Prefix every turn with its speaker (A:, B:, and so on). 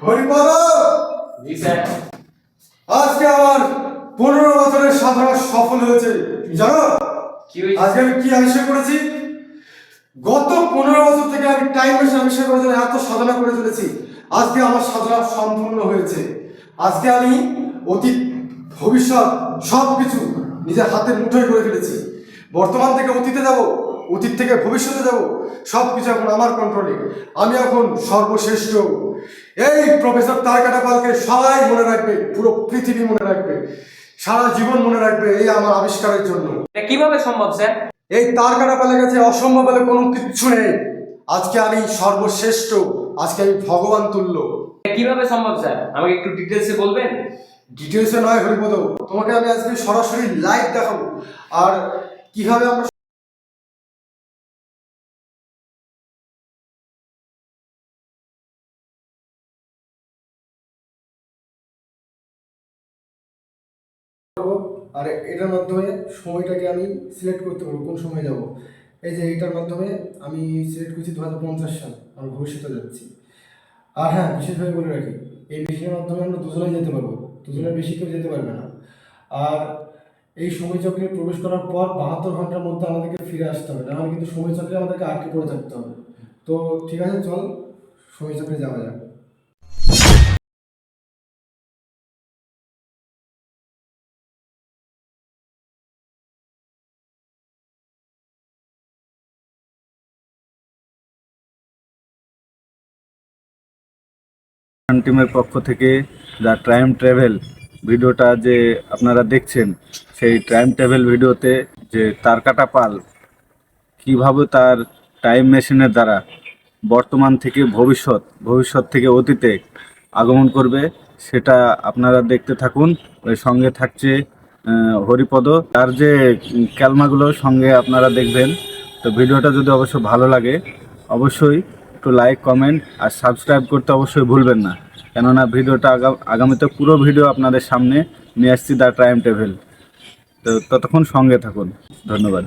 A: হরিপদ,
B: জি sir.
A: আজকে আমার 15 বছরের সাধনা সফল হয়েছে। জানো
B: কি হয়েছে?
A: আজকে আমি কি আবিষ্কার করেছি? গত 15 বছর থেকে আমি টাইম মেশিন আবিষ্কার করার জন্য এত সাধনা করে চলেছি। আজকে আমার সাধনা সম্পূর্ণ হয়েছে। আজকে আমি অতীত ভবিষ্যৎ সবকিছু নিজের হাতের মুঠোয় করে ফেলেছি। বর্তমান থেকে অতীতে যাব, অতীত থেকে ভবিষ্যতে যাব, সবকিছু এখন আমার কন্ট্রোলে। আমি এখন সর্বশ্রেষ্ঠ। এই প্রফেসর তারকাটা পালকে সবাই মনে রাখবে, পুরো পৃথিবী মনে রাখবে, সারা জীবন মনে রাখবে এই আমার আবিষ্কারের জন্য।
B: এটা কিভাবে সম্ভব স্যার?
A: এই তারকাটা পালে গেছে, অসম্ভব বলে কোনো কিচ্ছু নেই। আজকে আমি সর্বশ্রেষ্ঠ, আজকে আমি ভগবান তুল্য।
B: এটা কিভাবে সম্ভব স্যার? আমাকে একটু ডিটেলসে বলবেন?
A: ডিটেলসে নয় হরিপদ, তোমাকে আমি আজকে সরাসরি লাইভ দেখাবো। আর কিভাবে আমরা আর এটার মাধ্যমে সময়টাকে আমি সিলেক্ট করতে পারবো, কোন সময় যাব। এই যে এটার মাধ্যমে আমি সিলেক্ট করছি 2050 সাল, আমি ভবিষ্যতে যাচ্ছি। আর হ্যাঁ, বিশেষভাবে বলে রাখি, এই মেশিনের মাধ্যমে আমরা দুজনেই যেতে পারবো, দুজনের বেশি কেউ যেতে পারবে না। আর এই সময়চক্রে প্রবেশ করার পর 72 ঘন্টার মধ্যে আমাদেরকে ফিরে আসতে হবে, নাহলে কিন্তু সময়চক্রে আমাদেরকে আটকে পড়ে থাকতে হবে। তো ঠিক আছে, চল সময়চক্রে যাওয়া যাক।
C: টিমের পক্ষ থেকে দ্য টাইম ট্রাভেল ভিডিওটা যে আপনারা দেখছেন, সেই টাইম ট্রাভেল ভিডিওতে যে তারকাটা পাল কীভাবে তার টাইম মেশিনের দ্বারা বর্তমান থেকে ভবিষ্যৎ, ভবিষ্যৎ থেকে অতীতে আগমন করবে, সেটা আপনারা দেখতে থাকুন। ওই সঙ্গে থাকছে হরিপদ, তার যে ক্যালমাগুলো সঙ্গে আপনারা দেখবেন। তো ভিডিওটা যদি অবশ্য ভালো লাগে, অবশ্যই একটু লাইক, কমেন্ট আর সাবস্ক্রাইব করতে অবশ্যই ভুলবেন না, কেননা ভিডিওটা আগামীতে পুরো ভিডিও আপনাদের সামনে নিয়ে আসছি দ্য টাইম ট্রাভেল। তো ততক্ষণ সঙ্গে থাকুন। ধন্যবাদ।